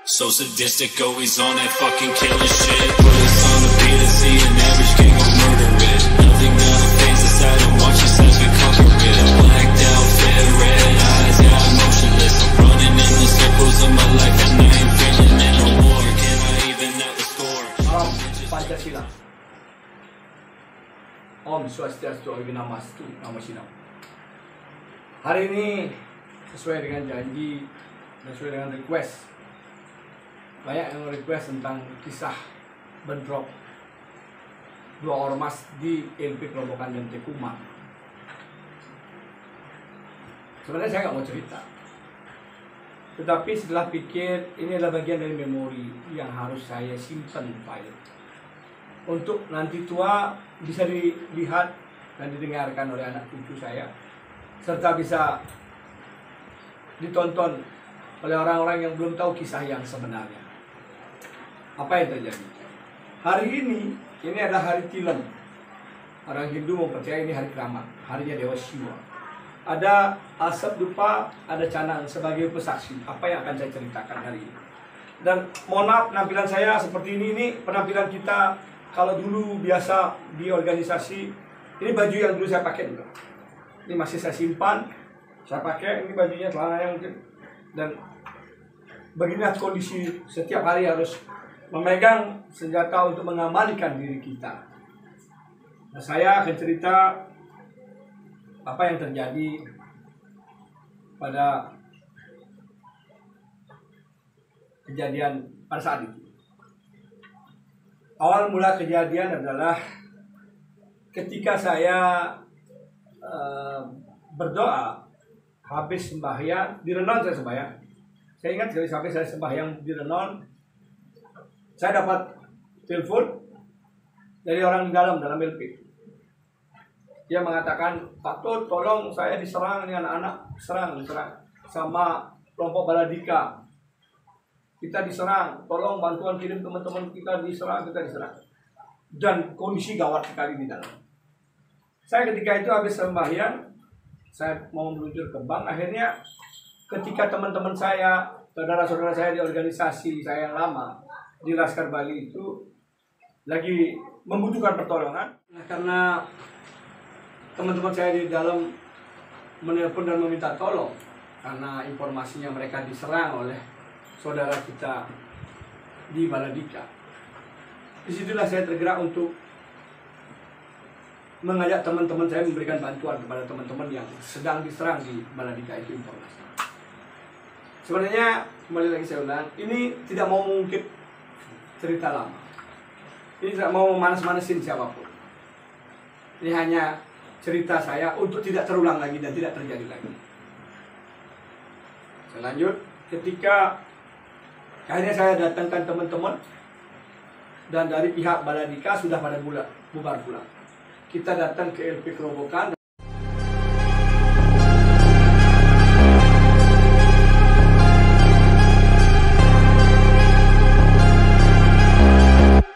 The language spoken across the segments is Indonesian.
So sadistic, always on that fucking killing shit. Put us on the beat and see an average gang go murder it. Nothing gonna phase us, I don't watch us as we conquer it. Blacked out, fed red eyes, yeah, I'm motionless. I'm running in the circles of my life and I ain't feeling it no more. Can I even out the score? Pancasila. Om Swastiastu, Origin Namastu, Namo Shina. Hari ini sesuai dengan janji, sesuai dengan request. Banyak yang request tentang kisah bentrok dua ormas di LP Kerobokan dan Tekuman. Sebenarnya saya nggak mau cerita, tetapi setelah pikir ini adalah bagian dari memori yang harus saya simpan file untuk nanti tua bisa dilihat dan didengarkan oleh anak cucu saya, serta bisa ditonton oleh orang-orang yang belum tahu kisah yang sebenarnya. Apa yang terjadi? Hari ini adalah hari Tilen. Orang Hindu mempercayai ini hari keramat, harinya Dewa Shiva. Ada asap dupa, ada canang sebagai pesaksi apa yang akan saya ceritakan hari ini. Dan mohon maaf penampilan saya seperti ini penampilan kita kalau dulu biasa di organisasi. Ini baju yang dulu saya pakai juga. Ini masih saya simpan, saya pakai. Ini bajunya, celananya mungkin. Dan beginilah kondisi setiap hari harus memegang senjata untuk mengamankan diri kita. Nah, saya akan cerita apa yang terjadi pada kejadian pada saat itu. Awal mula kejadian adalah ketika saya berdoa habis sembahyang di Renon. Saya sembahyang. Saya ingat sampai saya sembahyang di Renon, saya dapat telepon dari orang di dalam LP. Dia mengatakan, Pak Tut, tolong saya diserang dengan anak, diserang sama kelompok Baladika. Kita diserang, tolong bantuan kirim teman-teman kita diserang. Dan kondisi gawat sekali di dalam. Saya ketika itu habis sembahyang, saya mau meluncur ke bank. Akhirnya ketika teman-teman saya, saudara-saudara saya di organisasi saya yang lama di Laskar Bali itu lagi membutuhkan pertolongan. Nah, karena teman-teman saya di dalam menelpon dan meminta tolong karena informasinya mereka diserang oleh saudara kita di Baladika. Disitulah saya tergerak untuk mengajak teman-teman saya memberikan bantuan kepada teman-teman yang sedang diserang di Baladika itu informasi. Sebenarnya kembali lagi saya ulang, ini tidak mau mengungkit cerita lama. Ini tidak mau manas-manasin siapapun. Ini hanya cerita saya untuk tidak terulang lagi dan tidak terjadi lagi. Saya lanjut, ketika akhirnya saya datangkan teman-teman dan dari pihak Baladika sudah pada bubar pulang. Kita datang ke LP Kerobokan.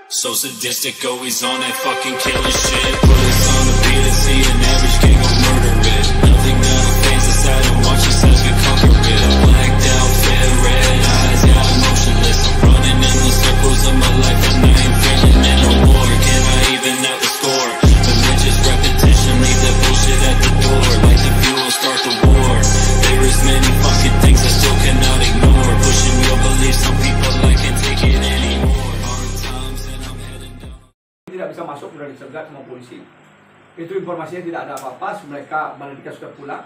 So sadistic, always on that fucking killing shit. Put us on the beat and see an average gang go murder it. Nothing gonna phase us, I don't watch us as we conquer it. Blacked out, fed red eyes, yeah, I'm motionless. I'm running in the circles of my life and I ain't feeling it no more. Can I even out the score? Religious repetition, leave that bullshit at the door. Like the fuel, start the war. There is many fucking things I still cannot ignore. Pushing your beliefs, some people I can't take it anymore. Tidak bisa masuk, sudah dicegat sama polisi. Itu informasinya tidak ada apa-apa, mereka Baladika sudah pulang.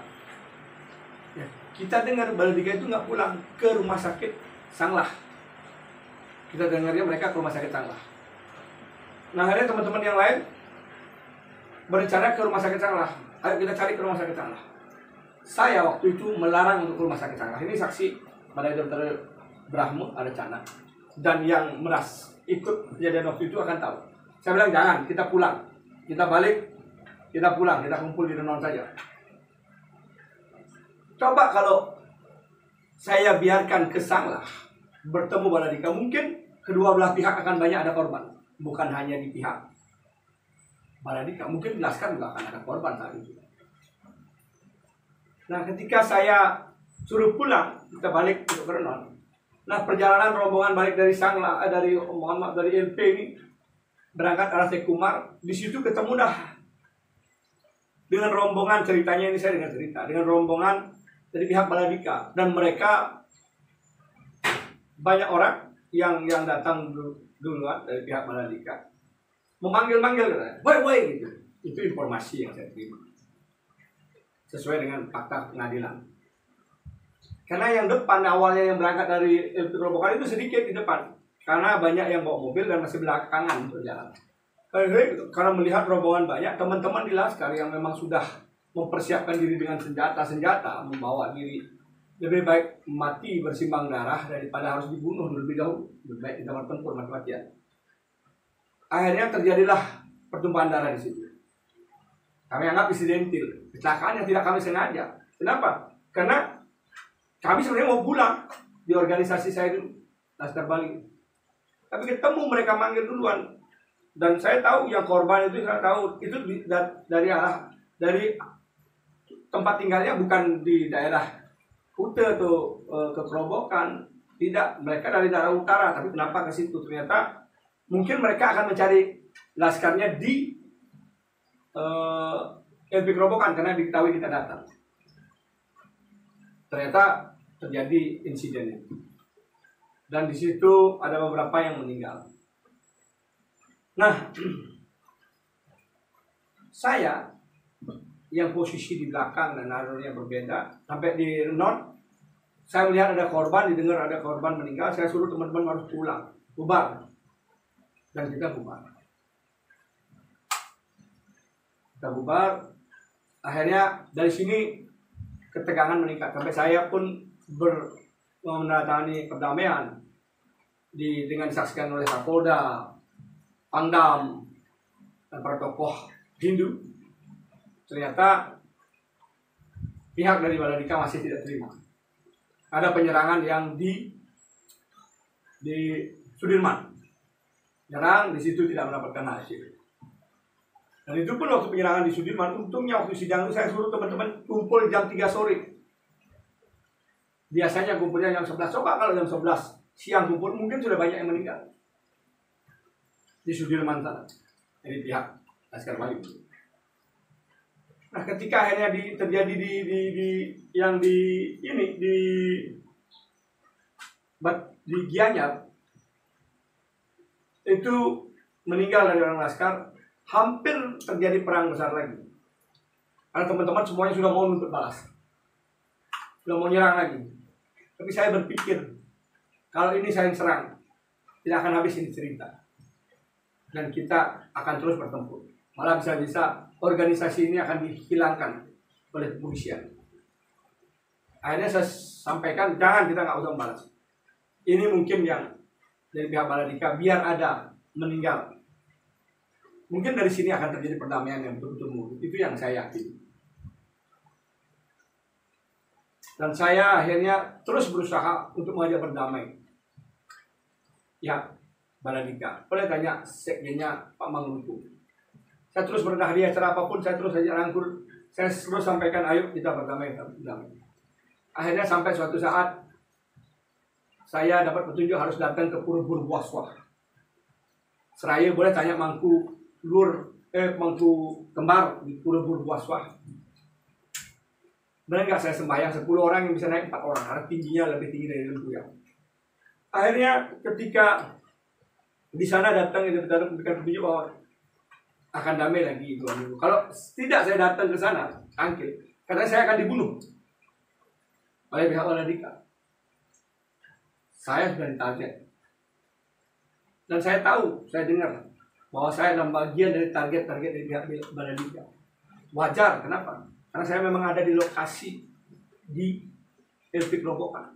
Ya, kita dengar Baladika itu nggak pulang ke rumah sakit Sanglah. Kita dengarnya mereka ke rumah sakit Sanglah. Nah, akhirnya teman-teman yang lain berencana ke rumah sakit Sanglah. Ayo kita cari ke rumah sakit Sanglah. Saya waktu itu melarang untuk ke rumah sakit Sanglah. Ini saksi pada Dr. Brahmo ada Cana. Dan yang meras ikut kejadian waktu itu akan tahu. Saya bilang jangan, kita pulang, kita balik, kita pulang, kita kumpul di Renon saja. Coba kalau saya biarkan ke Sanglah bertemu Baladika, mungkin kedua belah pihak akan banyak ada korban, bukan hanya di pihak Baladika, mungkin Laskar juga akan ada korban saat itu. Nah, ketika saya suruh pulang, kita balik untuk ke Renon. Nah, perjalanan rombongan balik dari dari LP ini berangkat arah Tekumar, di situ ketemu dah dengan rombongan, ceritanya ini saya dengar cerita, dengan rombongan dari pihak Baladika, dan mereka banyak orang yang datang duluan dari pihak Baladika memanggil-manggil, woi gitu. Itu informasi yang saya terima sesuai dengan fakta pengadilan. Karena yang depan awalnya yang berangkat dari rombongan itu sedikit di depan, karena banyak yang bawa mobil dan masih belakangan berjalan. Karena melihat rombongan banyak, teman-teman di Laskar yang memang sudah mempersiapkan diri dengan senjata, membawa diri, lebih baik mati bersimbang darah daripada harus dibunuh lebih dahulu. Lebih baik di tempat tempur mati-matian. Akhirnya terjadilah pertumpahan darah di situ. Kami anggap insidentil, kecelakaan yang tidak kami sengaja. Kenapa? Karena kami sebenarnya mau pulang di organisasi saya dulu, Laskar Bali. Tapi ketemu mereka manggil duluan, dan saya tahu yang korban itu, saya tahu itu dari tempat tinggalnya bukan di daerah Kute atau ke Kerobokan, tidak, mereka dari daerah utara. Tapi kenapa ke situ? Ternyata mungkin mereka akan mencari laskarnya di LP Kerobokan karena diketahui kita datang. Ternyata terjadi insiden itu, dan di situ ada beberapa yang meninggal. Nah, saya yang posisi di belakang dan alurnya berbeda, sampai di Renon, saya melihat ada korban, didengar ada korban meninggal, saya suruh teman-teman harus pulang, bubar, dan kita bubar. Kita bubar, akhirnya dari sini ketegangan meningkat, sampai saya pun menandatangani perdamaian dengan disaksikan oleh Kapolda, Pangdam, dan para tokoh Hindu. Ternyata pihak dari Baladika masih tidak terima. Ada penyerangan yang di Sudirman. Nyerang di situ tidak mendapatkan hasil. Dan itu pun waktu penyerangan di Sudirman, untungnya waktu sidang itu saya suruh teman-teman kumpul jam 3 sore. Biasanya kumpulnya jam 11. Coba kalau jam 11 siang kumpul, mungkin sudah banyak yang meninggal di Sudirman sana. Dari pihak Laskar Bali. Nah, ketika akhirnya terjadi di Gianyar, itu meninggal dari orang Laskar, hampir terjadi perang besar lagi. Karena teman-teman semuanya sudah mau nuntut balas, sudah mau nyerang lagi. Tapi saya berpikir, kalau ini saya serang, tidak akan habis ini cerita, dan kita akan terus bertempur. Malah bisa-bisa organisasi ini akan dihilangkan oleh kepolisian. Akhirnya saya sampaikan, jangan, kita nggak usah membalas. Ini mungkin yang dari pihak Baladika, biar ada meninggal. Mungkin dari sini akan terjadi perdamaian yang betul-betul murni. Itu yang saya yakin. Dan saya akhirnya terus berusaha untuk mengajak berdamai. Ya, Baladika. Boleh tanya sekjennya Pak Mangunku. Saya terus berdah di acara apapun, saya terus saja rangkul, saya terus sampaikan, ayo kita berdamai. Akhirnya sampai suatu saat saya dapat petunjuk harus datang ke Pura-Pura Buaswah. Seraya boleh tanya Mangku Kembar di Pura-Pura Buaswah. Benar nggak saya sembahyang 10 orang yang bisa naik 4 orang, karena tingginya lebih tinggi dari Lempuya. Akhirnya ketika di sana datang itu memberikan petunjuk bahwa akan damai lagi 2 minggu. Kalau tidak saya datang ke sana, angkil, karena saya akan dibunuh oleh pihak Baladika. Saya sudah ditarget, dan saya tahu, saya dengar bahwa saya adalah bagian dari target dari pihak Baladika. Wajar, kenapa? Karena saya memang ada di lokasi di LP Kerobokan.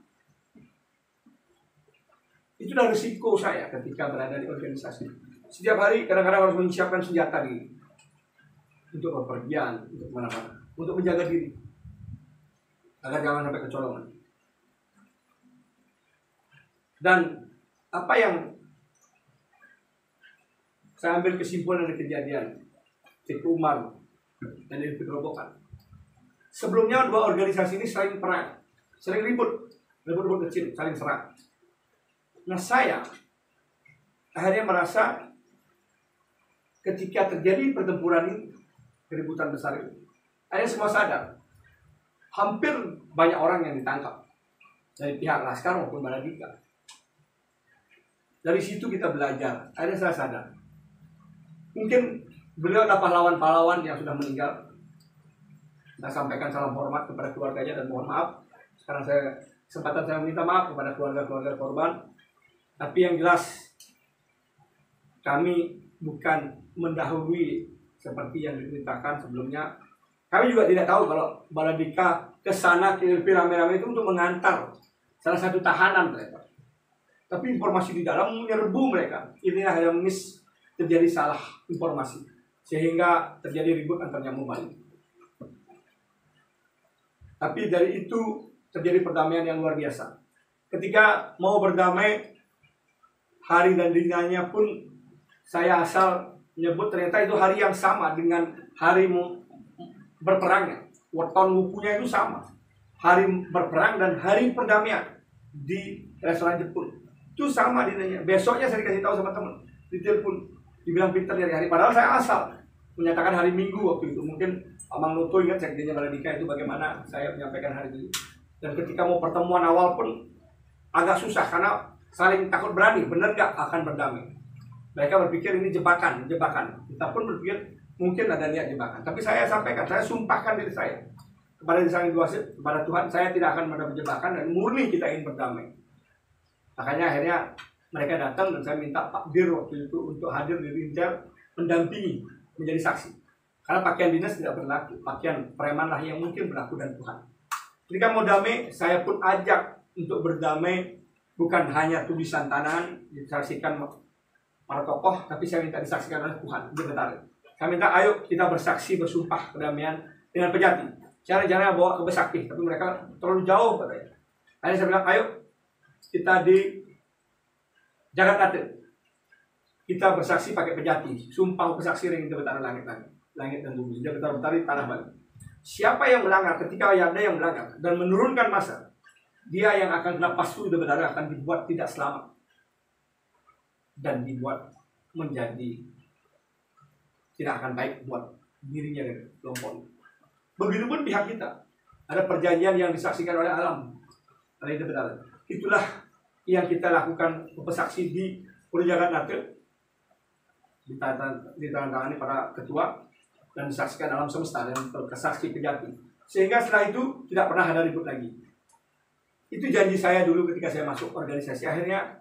Itu adalah risiko saya ketika berada di organisasi. Setiap hari kadang-kadang harus menyiapkan senjata diri untuk bepergian, untuk mana-mana, untuk menjaga diri agar jangan sampai kecolongan. Dan apa yang saya ambil kesimpulan dari kejadian Teku Umar dan LP Kerobokan, sebelumnya 2 organisasi ini sering perang, sering ribut kecil, saling serang. Nah, saya akhirnya merasa ketika terjadi pertempuran ini, keributan besar ini, akhirnya semua sadar. Hampir banyak orang yang ditangkap dari pihak Laskar maupun Baladika. Dari situ kita belajar. Akhirnya saya sadar. Mungkin beliau adalah pahlawan-pahlawan yang sudah meninggal. Saya sampaikan salam hormat kepada keluarganya dan mohon maaf. Sekarang kesempatan saya minta maaf kepada keluarga-keluarga korban. Tapi yang jelas, kami bukan mendahului seperti yang diberitakan sebelumnya. Kami juga tidak tahu kalau Baladika ke sana ke LP rame-rame itu untuk mengantar salah satu tahanan mereka. Tapi informasi di dalam menyerbu mereka. Inilah yang terjadi salah informasi sehingga terjadi ribut antar nyamuk Bali. Tapi dari itu terjadi perdamaian yang luar biasa. Ketika mau berdamai, hari dan dinanya pun saya asal menyebut ternyata itu hari yang sama dengan hari berperangnya. Weton wukunya itu sama. Hari berperang dan hari perdamaian di restoran Jepun itu sama dinanya. Besoknya saya dikasih tahu sama teman, ditelepon, dibilang pintar dari hari. Padahal saya asal menyatakan hari Minggu waktu itu. Mungkin Amang Noto ingat sekjennya Baladika itu bagaimana saya menyampaikan hari itu. Dan ketika mau pertemuan awal pun agak susah karena saling takut berani, benar nggak akan berdamai. Mereka berpikir ini jebakan. Kita pun berpikir mungkin ada niat jebakan. Tapi saya sampaikan, saya sumpahkan diri saya kepada Sang Hyang Widi Wasi, kepada Tuhan, saya tidak akan mendapat jebakan dan murni kita ingin berdamai. Makanya akhirnya mereka datang dan saya minta Pak Dir waktu itu untuk hadir di Rintel mendampingi menjadi saksi. Karena pakaian dinas tidak berlaku, pakaian preman lah yang mungkin berlaku dan Tuhan. Ketika mau damai, saya pun ajak untuk berdamai, bukan hanya tulisan tangan disaksikan para tokoh, tapi saya minta disaksikan oleh Tuhan. Saya minta ayo kita bersaksi bersumpah kedamaian dengan Pejati. Cara-caranya bawa ke Besakih, tapi mereka terlalu jauh katanya. Akhirnya saya bilang ayo kita di Jakarta, kita bersaksi pakai Pejati, sumpah bersaksi ring Betara langit dan bumi, Betara tanah Bali. Siapa yang melanggar, ketika ada yang melanggar dan menurunkan massa, dia yang akan kena pasu Betara akan dibuat tidak selamat dan dibuat menjadi tidak akan baik buat dirinya dan kelompoknya. Begitupun pihak kita, ada perjanjian yang disaksikan oleh alam, oleh Betara. Itulah yang kita lakukan bersaksi di Purjagat Nate, ditandatangani para ketua dan disaksikan alam semesta dan kesaksi Pejati. Sehingga setelah itu tidak pernah ada ribut lagi. Itu janji saya dulu ketika saya masuk organisasi. Akhirnya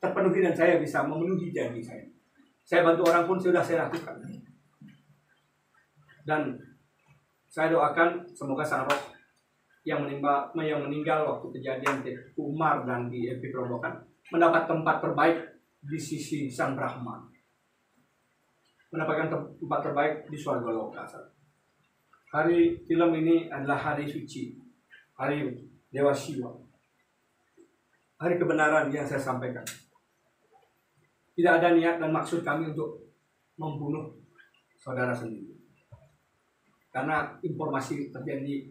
terpenuhi dan saya bisa memenuhi janji saya. Saya bantu orang pun sudah saya lakukan. Dan saya doakan semoga sang roh yang meninggal waktu kejadian di Umar dan di MP Perobokan mendapat tempat terbaik di sisi Sang Brahma, mendapatkan tempat terbaik di Swarga Loka. Hari film ini adalah hari suci, hari Dewa Siwa, hari kebenaran yang saya sampaikan. Tidak ada niat dan maksud kami untuk membunuh saudara sendiri. Karena informasi terjadi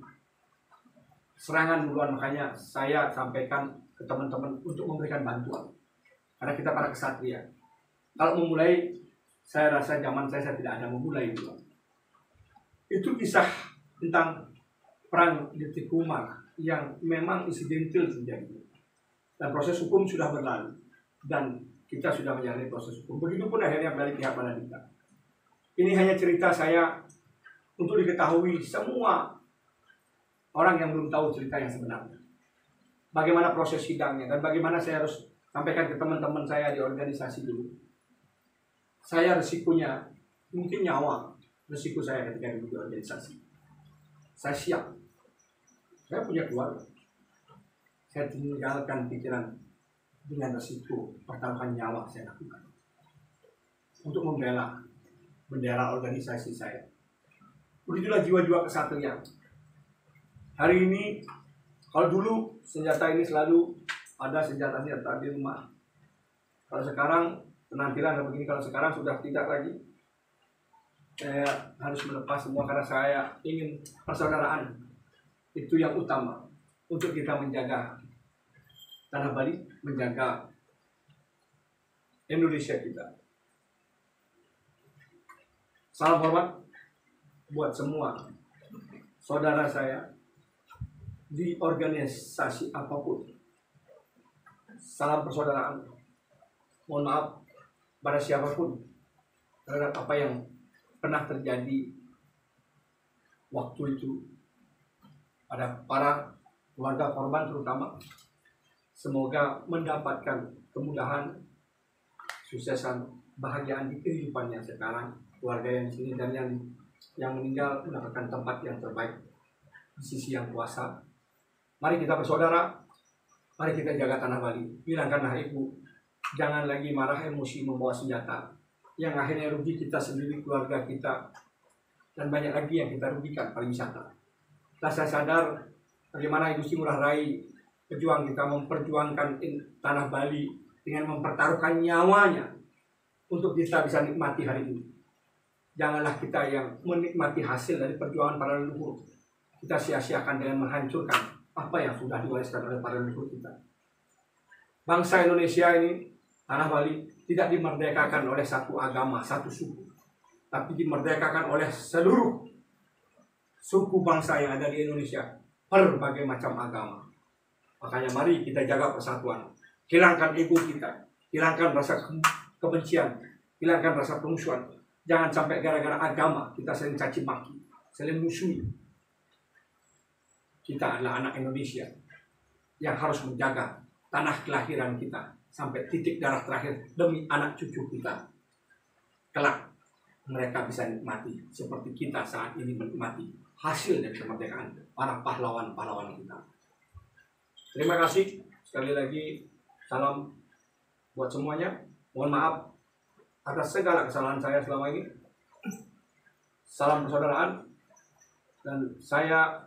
serangan duluan, makanya saya sampaikan ke teman-teman untuk memberikan bantuan. Karena kita para kesatria. Kalau memulai, saya rasa zaman saya tidak ada memulai duluan. Itu kisah tentang perang di Tikumar yang memang insidental terjadi. Dan proses hukum sudah berlalu. Dan kita sudah menjalani proses hukum. Begitupun akhirnya dari pihak Baladika. Ini hanya cerita saya untuk diketahui semua orang yang belum tahu cerita yang sebenarnya. Bagaimana proses sidangnya dan bagaimana saya harus sampaikan ke teman-teman saya di organisasi dulu. Saya resikonya mungkin nyawa, resiko saya ketika di organisasi. Saya siap. Saya punya keluarga. Saya tinggalkan pikiran dengan resiko pertaruhan nyawa saya lakukan untuk membela bendera organisasi saya. Begitulah jiwa-jiwa kesatria. Hari ini, kalau dulu senjata ini selalu ada senjata-senjata di rumah. Kalau sekarang penampilan begini, kalau sekarang sudah tidak lagi. Saya harus melepas semua karena saya ingin persaudaraan. Itu yang utama untuk kita menjaga tanah Bali, menjaga Indonesia kita. Salam hormat buat semua saudara saya di organisasi apapun. Salam persaudaraan. Mohon maaf pada siapapun terhadap apa yang pernah terjadi waktu itu pada para keluarga korban terutama. Semoga mendapatkan kemudahan, suksesan, bahagiaan di kehidupannya sekarang, keluarga yang di sini dan yang meninggal mendapatkan tempat yang terbaik di sisi yang kuasa. Mari kita bersaudara, mari kita jaga tanah Bali. Hilangkanlah ego, jangan lagi marah emosi membawa senjata yang akhirnya rugi kita sendiri, keluarga kita, dan banyak lagi yang kita rugikan pariwisata. Saya sadar bagaimana Igusti Ngurah Rai pejuang kita memperjuangkan tanah Bali dengan mempertaruhkan nyawanya untuk kita bisa nikmati hari ini. Janganlah kita yang menikmati hasil dari perjuangan para leluhur kita sia-siakan dengan menghancurkan apa yang sudah diwariskan oleh para leluhur kita. Bangsa Indonesia ini, tanah Bali, tidak dimerdekakan oleh satu agama, satu suku, tapi dimerdekakan oleh seluruh suku bangsa yang ada di Indonesia, berbagai macam agama. Makanya mari kita jaga persatuan, hilangkan ego kita, hilangkan rasa kebencian, hilangkan rasa permusuhan. Jangan sampai gara-gara agama kita saling caci maki, saling musuhi. Kita adalah anak Indonesia yang harus menjaga tanah kelahiran kita sampai titik darah terakhir demi anak cucu kita. Kelak mereka bisa nikmati seperti kita saat ini menikmati hasil dari kemerdekaan para pahlawan-pahlawan kita. Terima kasih sekali lagi. Salam buat semuanya. Mohon maaf atas segala kesalahan saya selama ini. Salam persaudaraan. Dan saya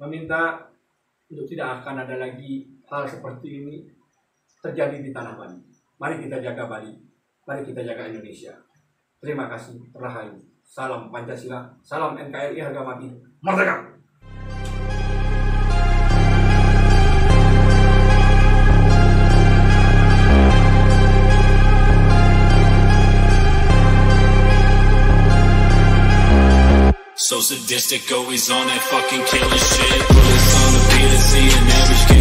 meminta untuk tidak akan ada lagi hal seperti ini terjadi di tanah Bali. Mari kita jaga Bali. Mari kita jaga Indonesia. Terima kasih. Rahayu. Salam Pancasila. Salam NKRI harga mati. Merdeka! So sadistic, always on that fucking killing shit. Bullets on the beat and see an average kid